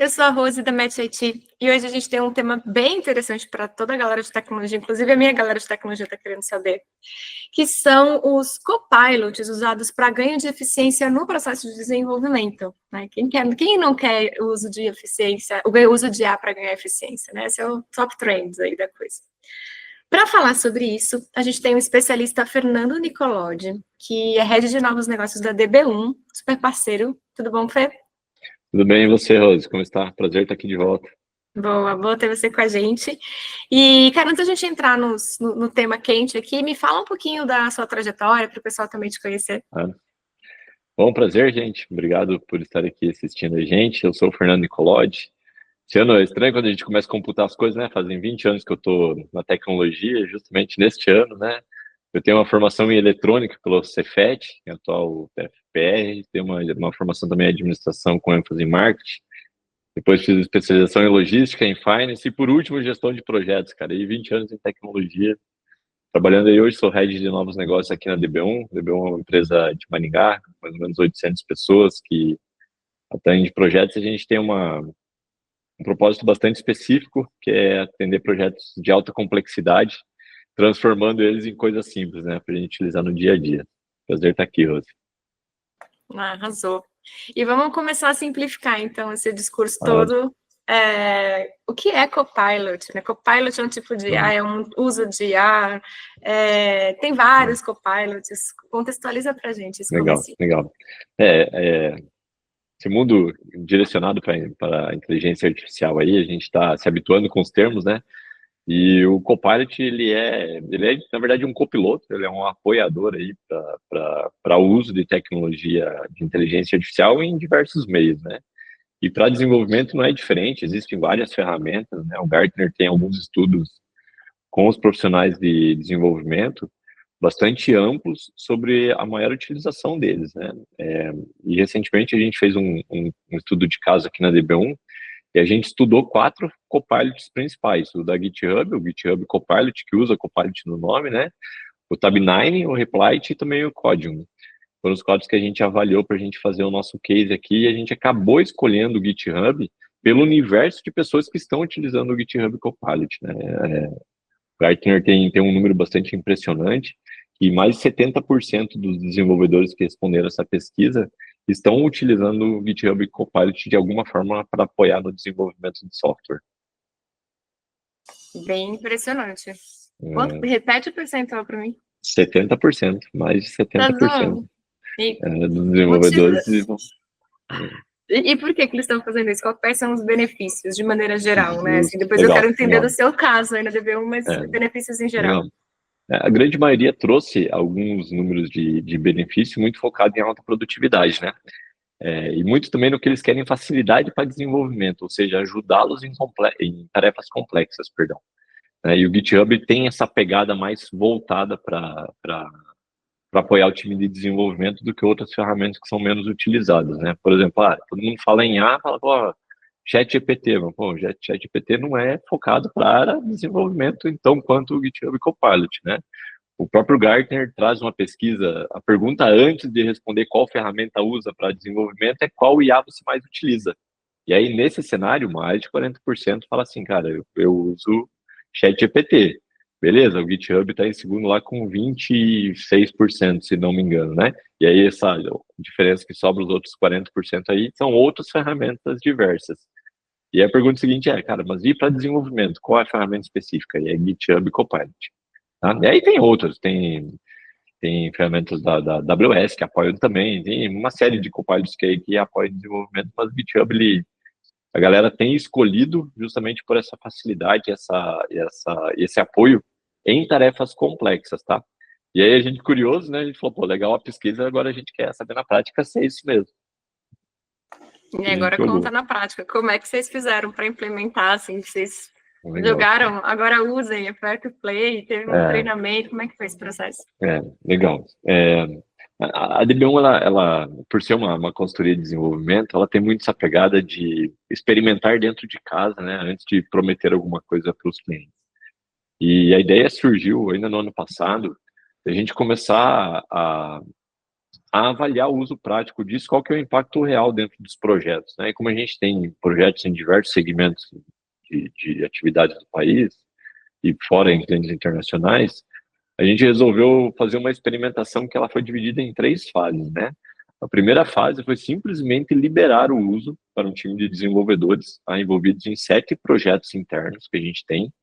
Eu sou a Rose da Match IT e hoje a gente tem um tema bem interessante para toda a galera de tecnologia, inclusive a minha galera de tecnologia está querendo saber, que são os copilots usados para ganho de eficiência no processo de desenvolvimento. Né? Quem não quer o uso de eficiência, o uso de IA para ganhar eficiência? Né? Esse é o top trends aí da coisa. Para falar sobre isso, a gente tem o especialista Fernando Nicolodi, que é head de novos negócios da DB1, super parceiro. Tudo bom, Fê? Tudo bem, e você, Rose? Como está? Prazer estar aqui de volta. Boa ter você com a gente. E, cara, antes da gente entrar no tema quente aqui, me fala um pouquinho da sua trajetória, para o pessoal também te conhecer. Bom, prazer, gente. Obrigado por estar aqui assistindo a gente. Eu sou o Fernando Nicolodi. Esse ano é estranho quando a gente começa a computar as coisas, né? Fazem 20 anos que eu estou na tecnologia, justamente neste ano, né? Eu tenho uma formação em eletrônica pelo Cefet, que é atual TFPR, tenho uma formação também em administração com ênfase em marketing. Depois fiz especialização em logística, em finance e, por último, gestão de projetos, cara. E 20 anos em tecnologia. Trabalhando aí hoje, sou head de novos negócios aqui na DB1. DB1 é uma empresa de Maringá, mais ou menos 800 pessoas que atende projetos. A gente tem um propósito bastante específico, que é atender projetos de alta complexidade, transformando eles em coisas simples, né, para a gente utilizar no dia a dia. Prazer estar aqui, Rose. Arrasou. E vamos começar a simplificar, então, esse discurso todo. O que é Copilot? Né? Copilot é um tipo de IA, é um uso de IA, tem vários Copilots. Contextualiza para a gente esse comecinho. Legal. Esse mundo direcionado para a inteligência artificial aí, a gente está se habituando com os termos, né? E o Copilot, ele é, na verdade, um copiloto, ele é um apoiador aí para o uso de tecnologia de inteligência artificial em diversos meios, né? E para desenvolvimento não é diferente, existem várias ferramentas, né? O Gartner tem alguns estudos com os profissionais de desenvolvimento bastante amplos sobre a maior utilização deles, né? E recentemente a gente fez um estudo de caso aqui na DB1 e a gente estudou 4 copilots principais, o da GitHub, o GitHub Copilot, que usa Copilot no nome, né? O Tab9, o Replit e também o Codium. Foram os quadros que a gente avaliou para a gente fazer o nosso case aqui e a gente acabou escolhendo o GitHub pelo universo de pessoas que estão utilizando o GitHub Copilot, né? O Gartner tem um número bastante impressionante, que mais de 70% dos desenvolvedores que responderam essa pesquisa estão utilizando o GitHub Copilot de alguma forma para apoiar no desenvolvimento de software. Bem impressionante. Repete o percentual para mim. 70%, mais de 70%. Dos desenvolvedores. E por que eles estão fazendo isso? Quais são os benefícios, de maneira geral, né? Assim, depois eu quero entender do seu caso aí na DB1, mas benefícios em geral. A grande maioria trouxe alguns números de benefício muito focado em alta produtividade, né? E muito também no que eles querem facilidade para desenvolvimento, ou seja, ajudá-los em tarefas complexas, perdão. E o GitHub tem essa pegada mais voltada para apoiar o time de desenvolvimento do que outras ferramentas que são menos utilizadas, né? Por exemplo, todo mundo fala em IA, fala, ChatGPT, mas, ChatGPT não é focado para desenvolvimento, então, quanto o GitHub Copilot, né? O próprio Gartner traz uma pesquisa, a pergunta antes de responder qual ferramenta usa para desenvolvimento é qual IA você mais utiliza. E aí, nesse cenário, mais de 40% fala assim, cara, eu uso ChatGPT. Beleza, o GitHub está em segundo lá com 26%, se não me engano, né? E aí essa diferença que sobra os outros 40% aí são outras ferramentas diversas. E a pergunta seguinte cara, mas e para desenvolvimento? Qual é a ferramenta específica? E é GitHub Copilot. Tá? E aí tem outras, tem ferramentas da AWS que apoiam também, tem uma série de copilots que apoiam o desenvolvimento, mas o GitHub, a galera tem escolhido justamente por essa facilidade, esse apoio em tarefas complexas, tá? E aí a gente curioso, né? A gente falou, legal a pesquisa, agora a gente quer saber na prática se é isso mesmo. E agora conta na prática, como é que vocês fizeram para implementar, assim, vocês jogaram, agora usem, aperta o play, teve um treinamento, como é que foi esse processo? Legal. A DB1, ela, por ser uma consultoria de desenvolvimento, ela tem muito essa pegada de experimentar dentro de casa, né, antes de prometer alguma coisa para os clientes. E a ideia surgiu ainda no ano passado, a gente começar a a avaliar o uso prático disso, qual que é o impacto real dentro dos projetos, né? E como a gente tem projetos em diversos segmentos de atividades do país e fora em clientes internacionais, a gente resolveu fazer uma experimentação que ela foi dividida em 3 fases, né? A primeira fase foi simplesmente liberar o uso para um time de desenvolvedores, tá, envolvidos em 7 projetos internos que a gente tem,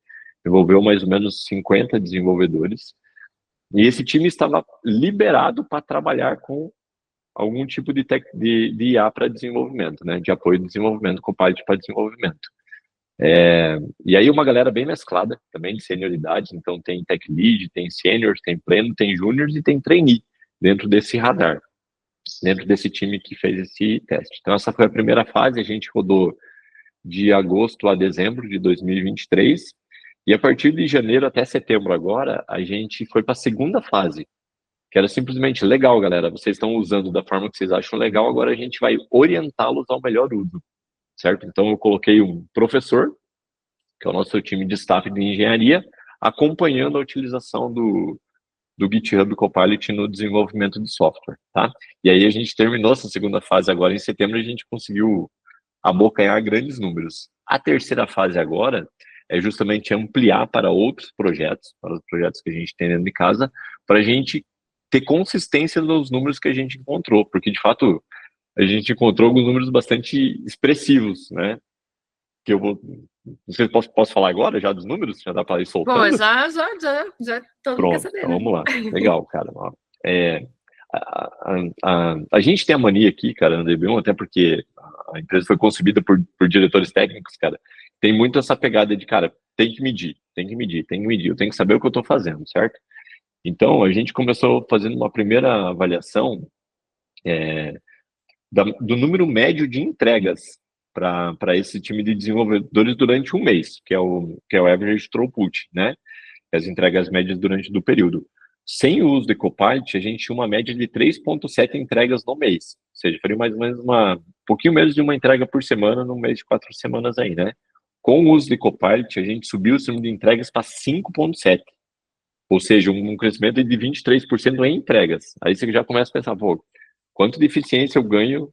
envolveu mais ou menos 50 desenvolvedores, e esse time estava liberado para trabalhar com algum tipo de IA para desenvolvimento, né? De apoio de desenvolvimento, Copilot para desenvolvimento. E aí uma galera bem mesclada, também de senioridade, então tem tech lead, tem seniors, tem pleno, tem juniors e tem trainee dentro desse radar, dentro desse time que fez esse teste. Então essa foi a primeira fase, a gente rodou de agosto a dezembro de 2023, e a partir de janeiro até setembro agora, a gente foi para a segunda fase, que era simplesmente legal, galera, vocês estão usando da forma que vocês acham legal, agora a gente vai orientá-los ao melhor uso, certo? Então eu coloquei um professor, que é o nosso time de staff de engenharia, acompanhando a utilização do GitHub Copilot no desenvolvimento de software, tá? E aí a gente terminou essa segunda fase agora em setembro, e a gente conseguiu abocanhar grandes números. A terceira fase agora é justamente ampliar para outros projetos, para os projetos que a gente tem dentro de casa, para a gente ter consistência nos números que a gente encontrou, porque de fato a gente encontrou alguns números bastante expressivos, né? Que eu vou. Não sei se posso falar agora já dos números? Já dá para ir Pô, soltando? já todo mundo quer Pronto, saber, então né? vamos lá. Legal, cara. Ó, É, a gente tem a mania aqui, cara, no DB1, até porque a empresa foi concebida por diretores técnicos, cara. Tem muito essa pegada de, cara, tem que medir, tem que medir, tem que medir, eu tenho que saber o que eu estou fazendo, certo? Então, a gente começou fazendo uma primeira avaliação do número médio de entregas para esse time de desenvolvedores durante um mês, que é o average throughput, né? As entregas médias durante do período. Sem o uso de Copilot, a gente tinha uma média de 3,7 entregas no mês. Ou seja, faria mais ou menos um pouquinho menos de uma entrega por semana no mês de 4 semanas aí, né? Com o uso de Copilot, a gente subiu o número de entregas para 5,7. Ou seja, um crescimento de 23% em entregas. Aí você já começa a pensar, pô, quanto de eficiência eu ganho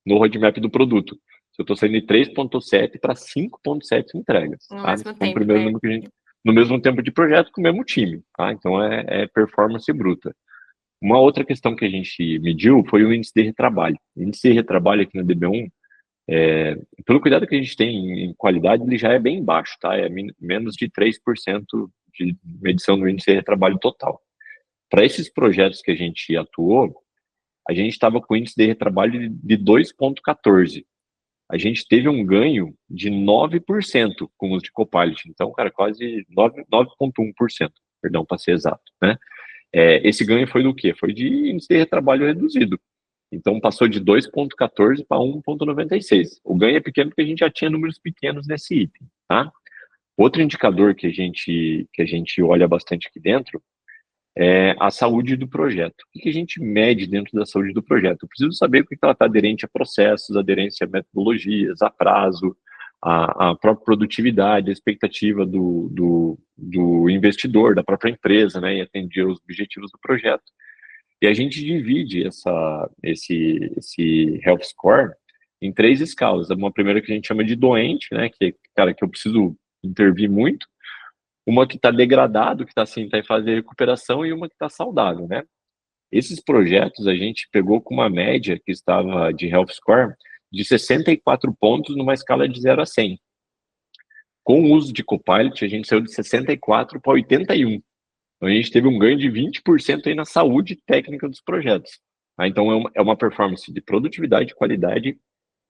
no roadmap do produto? Se eu estou saindo de 3,7 para 5,7 entregas, No tá? Esse mesmo foi o tempo, primeiro é. número que a gente no mesmo tempo de projeto com o mesmo time, tá? Então é performance bruta. Uma outra questão que a gente mediu foi o índice de retrabalho. O índice de retrabalho aqui no DB1, pelo cuidado que a gente tem em qualidade, ele já é bem baixo, tá? É menos de 3% de medição do índice de retrabalho total. Para esses projetos que a gente atuou, a gente estava com índice de retrabalho de 2,14. A gente teve um ganho de 9% com o uso de Copilot. Então, cara, quase 9,1%, perdão, para ser exato, né? Esse ganho foi do quê? Foi de índice de retrabalho reduzido. Então, passou de 2,14 para 1,96. O ganho é pequeno porque a gente já tinha números pequenos nesse item, tá? Outro indicador que a gente olha bastante aqui dentro é a saúde do projeto. O que a gente mede dentro da saúde do projeto? Eu preciso saber o que ela está aderente a processos, aderência a metodologias, a prazo, a própria produtividade, a expectativa do investidor, da própria empresa, né, e atender os objetivos do projeto. E a gente divide esse health score em 3 escalas. Uma primeira que a gente chama de doente, né, que, cara, que eu preciso intervir muito, uma que está degradado, que está assim, tá em fase de recuperação, e uma que está saudável, né? Esses projetos a gente pegou com uma média que estava de health score de 64 pontos numa escala de 0 a 100. Com o uso de Copilot, a gente saiu de 64 para 81. Então, a gente teve um ganho de 20% aí na saúde técnica dos projetos. Tá? Então, é uma performance de produtividade, qualidade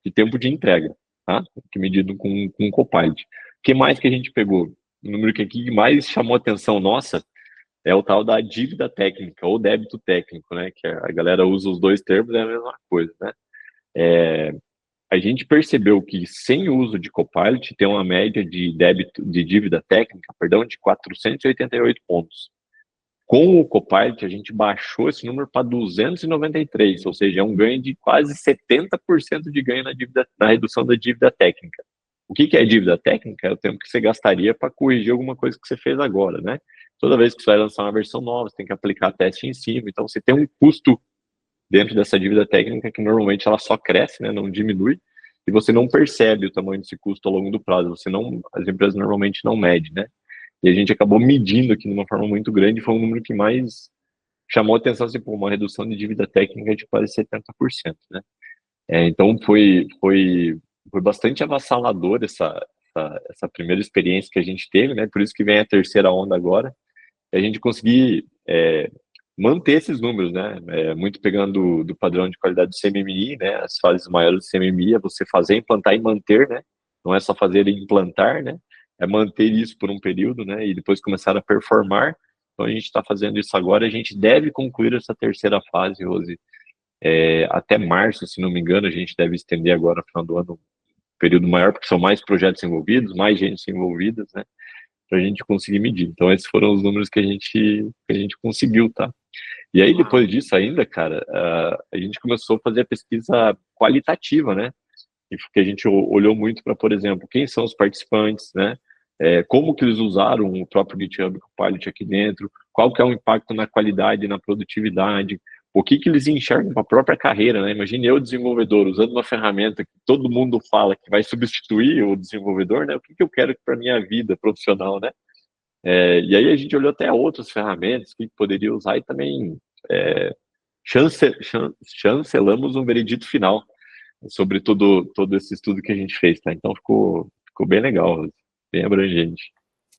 e tempo de entrega, tá? Que medido com o Copilot. O que mais que a gente pegou? O número que aqui mais chamou a atenção nossa é o tal da dívida técnica, ou débito técnico, né? Que a galera usa os dois termos, é a mesma coisa, né? A gente percebeu que sem o uso de Copilot tem uma média de dívida técnica, perdão, de 488 pontos. Com o Copilot, a gente baixou esse número para 293, ou seja, é um ganho de quase 70% de ganho na redução da dívida técnica. O que é dívida técnica? É o tempo que você gastaria para corrigir alguma coisa que você fez agora, né? Toda vez que você vai lançar uma versão nova, você tem que aplicar teste em cima, então você tem um custo dentro dessa dívida técnica que normalmente ela só cresce, né, não diminui, e você não percebe o tamanho desse custo ao longo do prazo, as empresas normalmente não medem, né? E a gente acabou medindo aqui de uma forma muito grande, foi um número que mais chamou a atenção, assim, pô, uma redução de dívida técnica de quase 70%, né? Então foi bastante avassalador essa primeira experiência que a gente teve, né? Por isso que vem a terceira onda agora, a gente conseguir manter esses números, né? Muito pegando do padrão de qualidade do CMMI, né? As fases maiores do CMMI é você fazer, implantar e manter, né? Não é só fazer e implantar, né? É manter isso por um período, né? E depois começar a performar. Então a gente está fazendo isso agora. A gente deve concluir essa terceira fase, Rose, até março, se não me engano. A gente deve estender agora no final do ano um período maior, porque são mais projetos envolvidos, mais gente envolvida, né? Para a gente conseguir medir. Então esses foram os números que a gente conseguiu, tá? E aí, depois disso ainda, cara, a gente começou a fazer a pesquisa qualitativa, né? Que a gente olhou muito para, por exemplo, quem são os participantes, né? Como que eles usaram o próprio GitHub Copilot aqui dentro, qual que é o impacto na qualidade, na produtividade, o que eles enxergam para a própria carreira, né? Imagine eu, desenvolvedor, usando uma ferramenta que todo mundo fala que vai substituir o desenvolvedor, né? O que eu quero para minha vida profissional, né? E aí a gente olhou até outras ferramentas que poderia usar e também chancelamos um veredito final sobre todo esse estudo que a gente fez, tá? Então ficou bem legal, bem abrangente.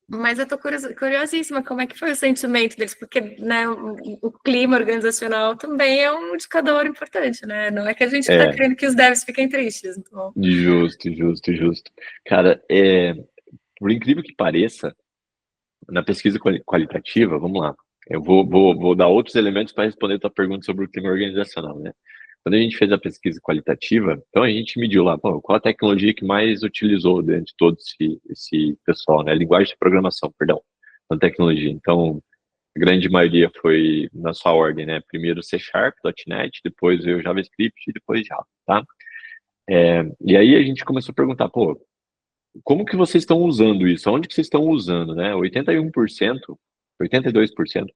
Mas eu tô curiosíssima como é que foi o sentimento deles, porque, né, o clima organizacional também é um indicador importante, né? Não é que a gente está querendo que os devs fiquem tristes. Então... Justo. Cara, por incrível que pareça, na pesquisa qualitativa, vamos lá, eu vou dar outros elementos para responder a tua pergunta sobre o clima organizacional, né? Quando a gente fez a pesquisa qualitativa, então a gente mediu lá, qual a tecnologia que mais utilizou dentro de todo esse pessoal, né? Linguagem de programação, perdão, não tecnologia. Então, a grande maioria foi na sua ordem, né? Primeiro C Sharp, .NET, depois veio JavaScript e depois Java, tá? E aí a gente começou a perguntar, como que vocês estão usando isso? Onde que vocês estão usando, né? 82%,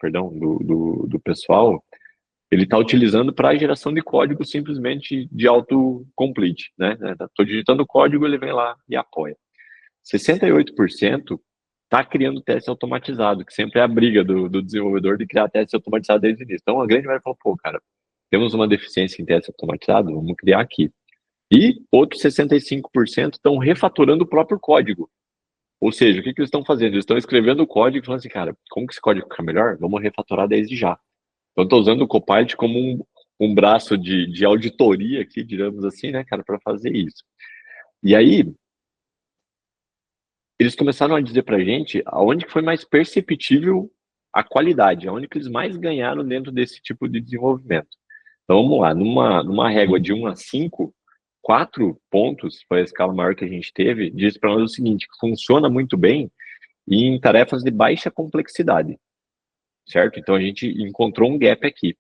perdão, do pessoal, ele está utilizando para a geração de código simplesmente de autocomplete, né? Estou digitando o código, ele vem lá e apoia. 68% está criando teste automatizado, que sempre é a briga do desenvolvedor de criar teste automatizado desde o início. Então, a grande maioria falou, cara, temos uma deficiência em teste automatizado, vamos criar aqui. E outros 65% estão refatorando o próprio código. Ou seja, o que eles estão fazendo? Eles estão escrevendo o código e falando assim, cara, como que esse código fica melhor? Vamos refatorar desde já. Então, estou usando o Copilot como um braço de auditoria aqui, digamos assim, né, cara, para fazer isso. E aí, eles começaram a dizer para a gente aonde que foi mais perceptível a qualidade, aonde que eles mais ganharam dentro desse tipo de desenvolvimento. Então, vamos lá, numa régua de 1 a 5, 4 pontos, foi a escala maior que a gente teve, diz para nós o seguinte, que funciona muito bem em tarefas de baixa complexidade, certo? Então, a gente encontrou um gap aqui.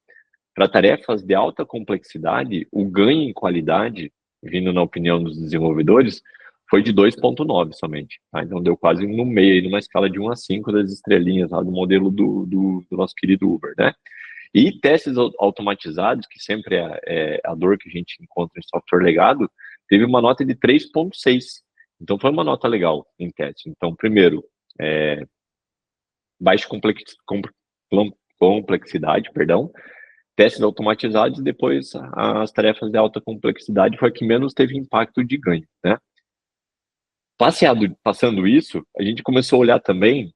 Para tarefas de alta complexidade, o ganho em qualidade, vindo na opinião dos desenvolvedores, foi de 2,9 somente. Tá? Então, deu quase no meio, numa escala de 1 a 5 das estrelinhas lá do modelo do nosso querido Uber, né? E testes automatizados, que sempre é a dor que a gente encontra em software legado, teve uma nota de 3,6. Então, foi uma nota legal em teste. Então, primeiro, baixa complexidade, perdão, testes automatizados e depois as tarefas de alta complexidade foi a que menos teve impacto de ganho, né? Passando isso, a gente começou a olhar também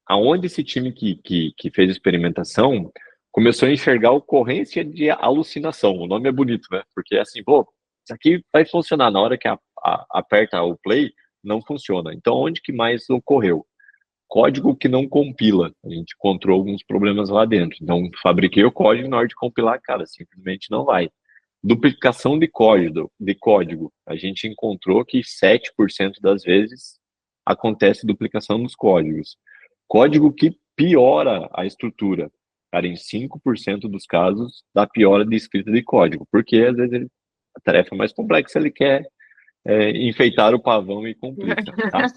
aonde esse time que fez a experimentação começou a enxergar ocorrência de alucinação. O nome é bonito, né? Porque assim, isso aqui vai funcionar na hora que aperta o play, não funciona. Então, onde que mais ocorreu? Código que não compila. A gente encontrou alguns problemas lá dentro. Então, fabriquei o código, na hora de compilar, cara, simplesmente não vai. Duplicação de código. A gente encontrou que 7% das vezes acontece duplicação dos códigos. Código que piora a estrutura. Cara, em 5% dos casos, dá piora de escrita de código. Porque, às vezes, a tarefa mais complexa, ele quer enfeitar o pavão e complica, tá?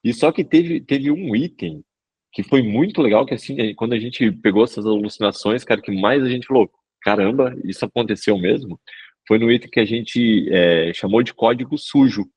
E só que teve um item que foi muito legal, que assim, quando a gente pegou essas alucinações, cara, que mais a gente falou, caramba, isso aconteceu mesmo, foi no item que a gente chamou de código sujo,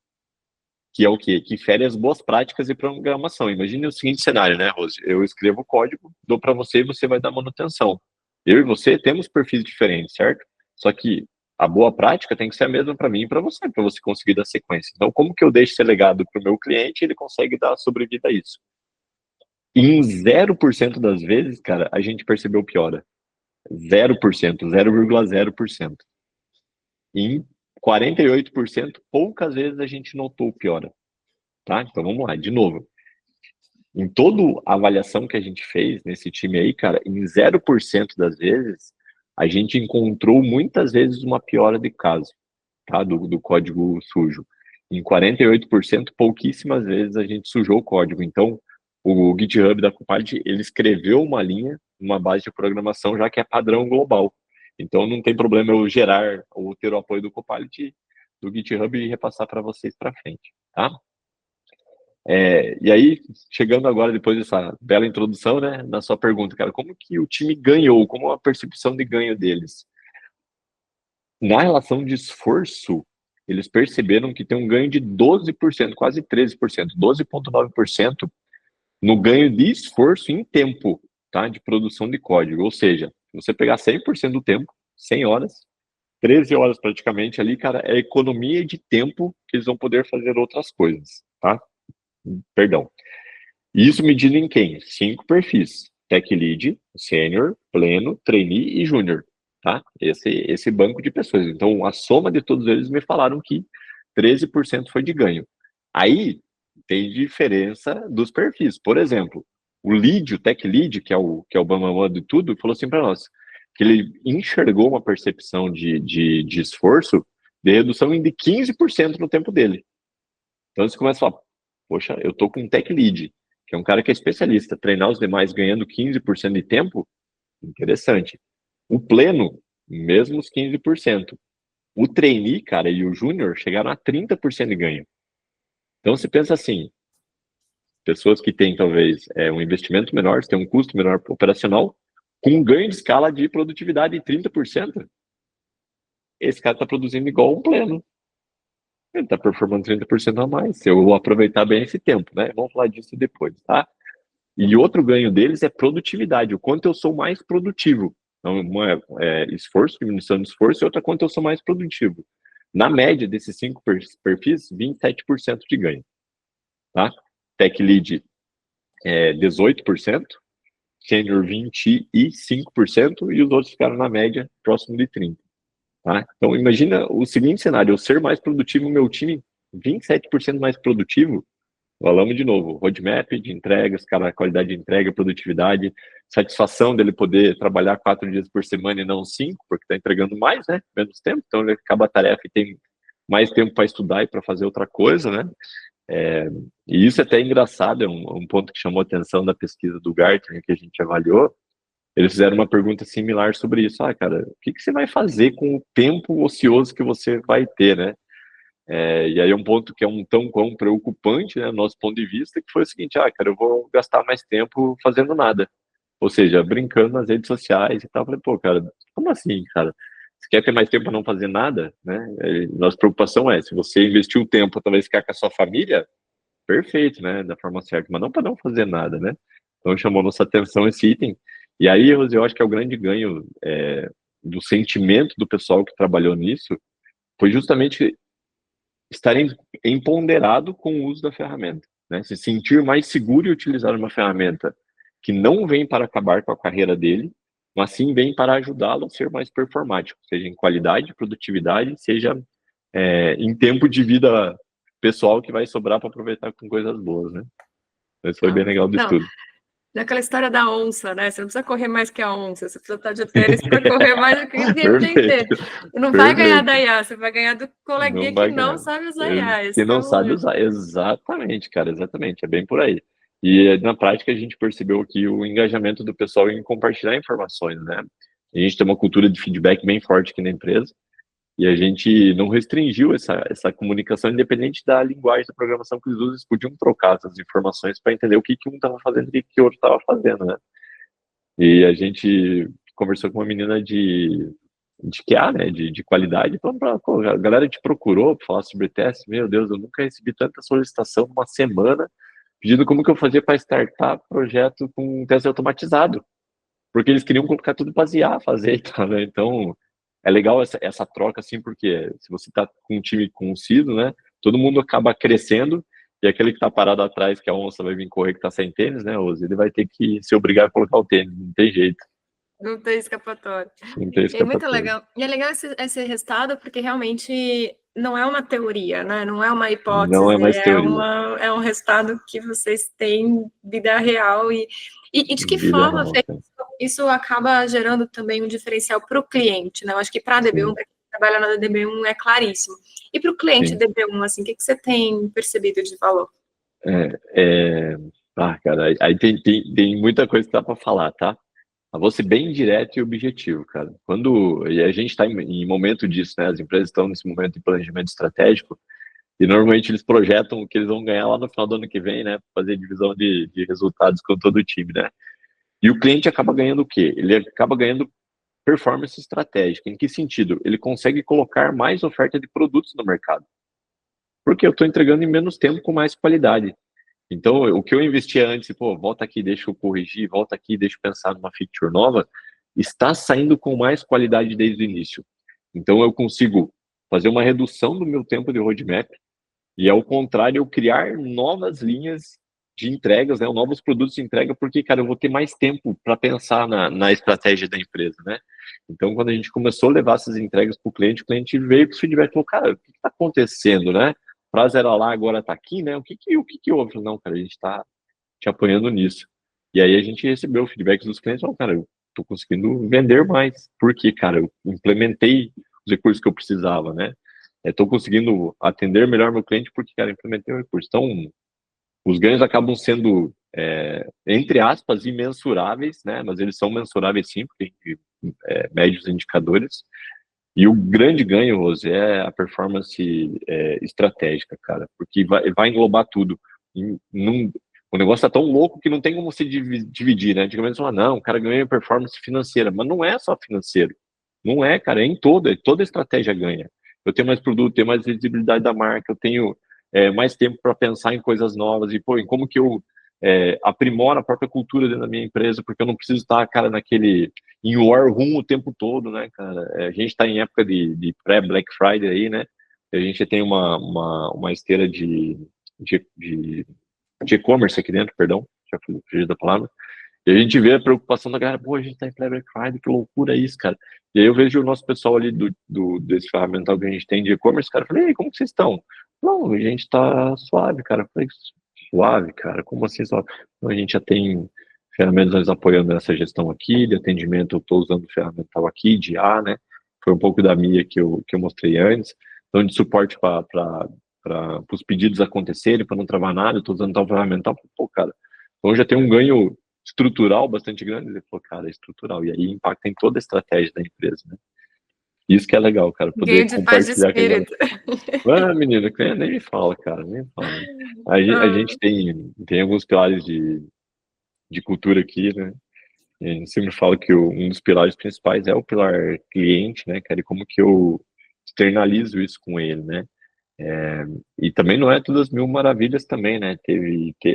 que é o quê? Que fere as boas práticas de programação. Imagine o seguinte cenário, né, Rose? Eu escrevo o código, dou para você e você vai dar manutenção. Eu e você temos perfis diferentes, certo? Só que a boa prática tem que ser a mesma para mim e para você conseguir dar sequência. Então, como que eu deixo ser legado para o meu cliente e ele consegue dar sobrevida a isso? Em 0% das vezes, cara, a gente percebeu piora. 0%, 0,0%. Em 48%, poucas vezes a gente notou piora. Tá? Então vamos lá, de novo. Em toda a avaliação que a gente fez nesse time aí, cara, em 0% das vezes, a gente encontrou muitas vezes uma piora de caso, tá? Do código sujo. Em 48%, pouquíssimas vezes a gente sujou o código. Então, o GitHub da Copilot, ele escreveu uma linha, uma base de programação, já que é padrão global. Então, não tem problema eu gerar ou ter o apoio do Copilot, do GitHub e repassar para vocês para frente, tá? E aí, chegando agora, depois dessa bela introdução, né, na sua pergunta, cara, como que o time ganhou? Como a percepção de ganho deles? Na relação de esforço, eles perceberam que tem um ganho de 12%, quase 13%, 12,9% no ganho de esforço em tempo, tá, de produção de código. Ou seja, se você pegar 100% do tempo, 100 horas, 13 horas praticamente ali, cara, é economia de tempo que eles vão poder fazer outras coisas, tá? Perdão. E isso medido em quem? 5 perfis: Tech Lead, Sênior, Pleno, Trainee e Júnior, tá? Esse banco de pessoas. Então, a soma de todos eles me falaram que 13% foi de ganho. Aí, tem diferença dos perfis. Por exemplo, o Lead, o Tech Lead, que é o bambambam de tudo, falou assim para nós, que ele enxergou uma percepção de esforço de redução de 15% no tempo dele. Então, você começa a falar, poxa, eu tô com um Tech Lead, que é um cara que é especialista, treinar os demais ganhando 15% de tempo, interessante. O pleno, mesmo os 15%. O trainee, cara, e o júnior chegaram a 30% de ganho. Então, você pensa assim, pessoas que têm, talvez, um investimento menor, têm um custo menor operacional, com um ganho de escala de produtividade de 30%, esse cara está produzindo igual um pleno. Ele está performando 30% a mais, se eu aproveitar bem esse tempo, né? Vamos falar disso depois, tá? E outro ganho deles é produtividade, o quanto eu sou mais produtivo. Então, uma esforço, diminuição de esforço, e outra quanto eu sou mais produtivo. Na média desses 5 perfis, 27% de ganho. Tá? Tech Lead 18%, Senior 25% e os outros ficaram na média próximo de 30%. Tá? Então, imagina o seguinte cenário, eu ser mais produtivo, meu time 27% mais produtivo. Falamos de novo, roadmap de entregas, cara, qualidade de entrega, produtividade, satisfação dele poder trabalhar 4 dias por semana e não 5, porque está entregando mais, né? Menos tempo, então ele acaba a tarefa e tem mais tempo para estudar e para fazer outra coisa, né? E isso é até engraçado, é um ponto que chamou a atenção da pesquisa do Gartner que a gente avaliou. Eles fizeram uma pergunta similar sobre isso. Ah, cara, o que você vai fazer com o tempo ocioso que você vai ter, né? E aí é um ponto que é um tão quão preocupante, né, do nosso ponto de vista, que foi o seguinte, cara, eu vou gastar mais tempo fazendo nada. Ou seja, brincando nas redes sociais e tal. Eu falei, pô, cara, como assim, cara? Você quer ter mais tempo para não fazer nada, né? Nossa preocupação é, se você investir o tempo, talvez ficar com a sua família, perfeito, né, da forma certa, mas não para não fazer nada, né? Então chamou nossa atenção esse item. E aí, eu acho que é o grande ganho do sentimento do pessoal que trabalhou nisso, foi justamente estar empoderado com o uso da ferramenta, né? Se sentir mais seguro em utilizar uma ferramenta que não vem para acabar com a carreira dele, mas sim vem para ajudá-lo a ser mais performático, seja em qualidade, produtividade, seja em tempo de vida pessoal que vai sobrar para aproveitar com coisas boas, né? Isso foi bem legal do estudo. Daquela história da onça, né? Você não precisa correr mais que a onça, você precisa estar de tênis para correr mais do que ninguém tem. Não vai ganhar da IA, você vai ganhar do coleguinha que não sabe usar IA. Que não sabe usar, exatamente, cara, exatamente, é bem por aí. E na prática a gente percebeu aqui o engajamento do pessoal em compartilhar informações, né? A gente tem uma cultura de feedback bem forte aqui na empresa, e a gente não restringiu essa comunicação, independente da linguagem da programação que eles usam, eles podiam trocar essas informações para entender o que um estava fazendo e o que o outro estava fazendo, né? E a gente conversou com uma menina de QA, né, de qualidade, falando pra ela, pô, a galera te procurou para falar sobre teste, meu Deus, eu nunca recebi tanta solicitação numa semana, pedindo como que eu fazia para startar projeto com teste automatizado, porque eles queriam colocar tudo para IA fazer e tal, né, então é legal essa troca, assim, porque se você tá com um time conciso, né, todo mundo acaba crescendo, e aquele que tá parado atrás, que a onça vai vir correr, que tá sem tênis, né, Ozzy, ele vai ter que se obrigar a colocar o tênis, não tem jeito, Não tem escapatória. não tem É muito escapatória. legal. E é legal esse resultado porque realmente não é uma teoria, né? Não é uma Não hipótese, é mais teoria. é um resultado que vocês têm vida real. E de que Vida forma real, cara. isso acaba gerando também um diferencial para o cliente, né? Eu acho que para a DB1, Sim, para quem trabalha na DB1 é claríssimo. E para o cliente sim. DB1, assim, o que você tem percebido de valor? Cara, aí tem muita coisa que dá para falar, tá? Mas vou ser bem direto e objetivo, cara. E a gente está em momento disso, né? As empresas estão nesse momento de planejamento estratégico e normalmente eles projetam o que eles vão ganhar lá no final do ano que vem, né? Fazer divisão de resultados com todo o time, né? E o cliente acaba ganhando o quê? Ele acaba ganhando performance estratégica. Em que sentido? Ele consegue colocar mais oferta de produtos no mercado. Porque eu estou entregando em menos tempo com mais qualidade. Então, o que eu investia antes, pô, volta aqui, deixa eu corrigir, volta aqui, deixa eu pensar numa feature nova, está saindo com mais qualidade desde o início. Então, eu consigo fazer uma redução do meu tempo de roadmap e, ao contrário, eu criar novas linhas de entregas, né, novos produtos de entrega, porque, cara, eu vou ter mais tempo para pensar na estratégia da empresa, né? Então, quando a gente começou a levar essas entregas para o cliente veio com o feedback e falou, cara, o que está acontecendo, né? O prazo era lá, agora está aqui, né? O que houve? Eu falei, não, cara, a gente está te apoiando nisso. E aí a gente recebeu o feedback dos clientes, falou, cara, eu estou conseguindo vender mais, porque, cara, eu implementei os recursos que eu precisava, né? Estou conseguindo atender melhor meu cliente porque, cara, implementei o recurso. Então, os ganhos acabam sendo, entre aspas, imensuráveis, né? Mas eles são mensuráveis sim, porque a gente mede os indicadores. E o grande ganho, Rose, é a performance estratégica, cara, porque vai englobar tudo. O negócio tá tão louco que não tem como se dividir, né? Antigamente você fala, não, o cara ganha em performance financeira, mas não é só financeiro. Não é, cara, é em toda estratégia ganha. Eu tenho mais produto, tenho mais visibilidade da marca, eu tenho mais tempo para pensar em coisas novas e, pô, em como que eu aprimoro a própria cultura dentro da minha empresa, porque eu não preciso estar, cara, em war room o tempo todo, né, cara? A gente está em época de pré-Black Friday aí, né? A gente tem uma esteira de e-commerce aqui dentro, perdão, já fugi da palavra. E a gente vê a preocupação da galera, pô, a gente tá em pré-Black Friday, que loucura isso, cara. E aí eu vejo o nosso pessoal ali desse ferramental que a gente tem de e-commerce, cara, eu falei, ei, como que vocês estão? Não, a gente tá suave, cara. Eu falei, suave, cara, como assim suave? Então, a gente já tem ferramentas apoiando essa gestão aqui, de atendimento, eu estou usando o ferramental aqui, de A, né? Foi um pouco da minha que eu mostrei antes. Então, de suporte para os pedidos acontecerem, para não travar nada, eu estou usando tal ferramental. Pô, cara, então já tem um ganho estrutural bastante grande. Ele falou, cara, é estrutural. E aí impacta em toda a estratégia da empresa, né? Isso que é legal, cara, Ganho poder de paz de compartilhar com a galera. espírito. Ah, menina, nem me fala, cara, nem me fala. A gente tem alguns pilares de cultura aqui, né? E a gente sempre fala que um dos pilares principais é o pilar cliente, né, cara? E como que eu externalizo isso com ele, né? E também não é todas mil maravilhas também, né?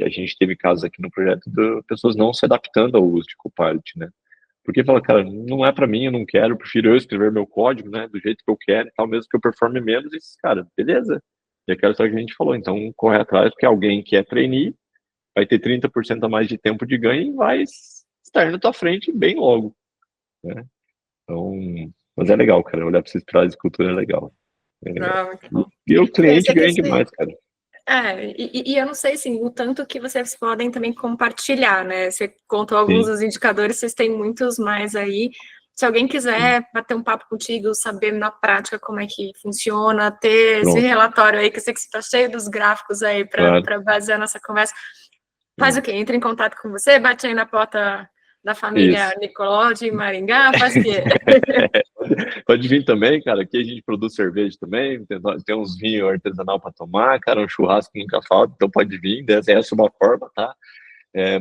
A gente teve casos aqui no projeto de pessoas não se adaptando ao uso de Copilot, né? Porque fala, cara, não é para mim, eu não quero, eu prefiro eu escrever meu código, né, do jeito que eu quero e tal, mesmo que eu performe menos, e, cara, beleza. E aquela história que a gente falou, então corre atrás, porque alguém que é trainee vai ter 30% a mais de tempo de ganho e vai estar na tua frente bem logo, né? Então, mas é legal, cara, olhar para esses pilares de cultura é legal. É legal. Ah, muito bom. E o Eu cliente sei que ganha demais, cara. e eu não sei, assim, o tanto que vocês podem também compartilhar, né? Você contou alguns Sim, dos indicadores, vocês têm muitos mais aí. Se alguém sim. quiser bater um papo contigo, saber na prática como é que funciona, ter esse Pronto, relatório aí, que eu sei que você está cheio dos gráficos aí para claro. basear nossa conversa, faz o Sim. quê? Entra em contato com você, bate aí na porta da família Isso. Nicoló de Maringá, faz o quê? Pode vir também, cara. Aqui a gente produz cerveja também, tem uns vinhos artesanal para tomar, cara, um churrasco nunca falta, então pode vir. Essa é uma forma, tá?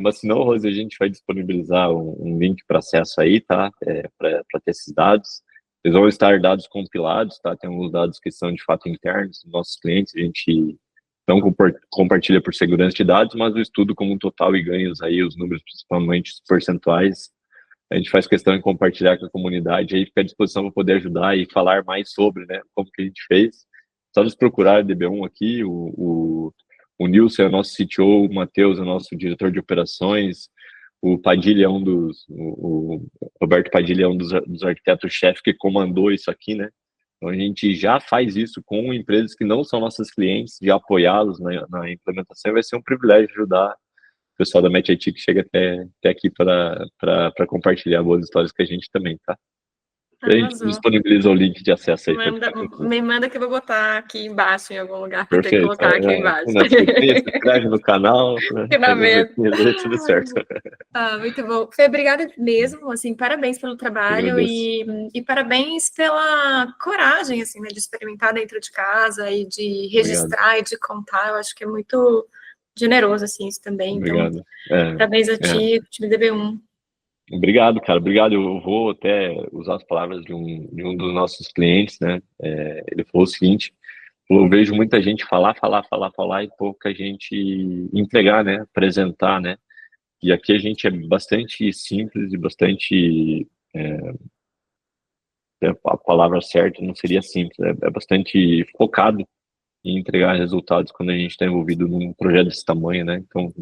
Mas se não, Rose, a gente vai disponibilizar um link para acesso aí, tá? Para ter esses dados. Eles vão estar dados compilados, tá? Tem alguns dados que são de fato internos dos nossos clientes, a gente não compartilha por segurança de dados, mas o estudo como um total e ganhos aí, os números, principalmente os percentuais, a gente faz questão de compartilhar com a comunidade, aí fica à disposição para poder ajudar e falar mais sobre, né, como que a gente fez. Só nos procurar DB1 aqui, o Nilson é o nosso CTO, o Matheus é o nosso diretor de operações, o Padilha é o Roberto Padilha é um dos arquitetos-chefe que comandou isso aqui, né? Então a gente já faz isso com empresas que não são nossas clientes, de apoiá-los na implementação, e vai ser um privilégio ajudar o pessoal da Match IT que chega até aqui para compartilhar boas histórias com a gente também, tá? A gente disponibiliza o link de acesso aí. Me manda que eu vou botar aqui embaixo, em algum lugar, que tem que Perfeito. colocar aqui embaixo. Se inscreve no canal, né? Tudo certo. Muito bom. Fê, obrigada mesmo, assim, parabéns pelo trabalho e parabéns pela coragem, assim, né, de experimentar dentro de casa e de registrar e de contar. Eu acho que é muito generoso, assim, isso também. Obrigado. Então, parabéns a ti, time DB1. Obrigado, cara. Obrigado. Eu vou até usar as palavras de um dos nossos clientes, né? Ele falou o seguinte: eu vejo muita gente falar e pouca gente entregar, né? Apresentar, né? E aqui a gente é bastante simples e bastante. A palavra certa não seria simples, é bastante focado em entregar resultados quando a gente está envolvido num projeto desse tamanho, né? Então,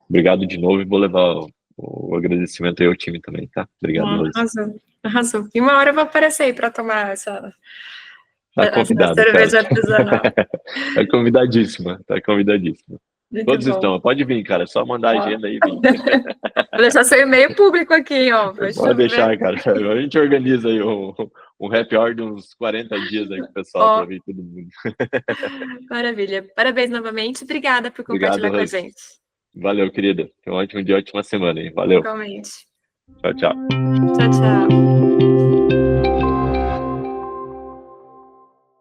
obrigado de novo e vou levar o agradecimento aí ao time também, tá? Obrigado, Arrasou. E uma hora eu vou aparecer aí para tomar essa cerveja artesanal. Tá convidadíssima. Muito Todos bom. estão. Pode vir, cara. É só mandar a agenda aí e vir. Vou deixar seu e-mail público aqui, ó. Pode deixar, cara. A gente organiza aí um happy hour de uns 40 dias aí com o pessoal para vir todo mundo. Maravilha. Parabéns novamente. Obrigada por compartilhar com a gente. Valeu, querida. Tenha um ótimo dia, ótima semana, hein? Valeu. Igualmente. Tchau, tchau. Tchau, tchau.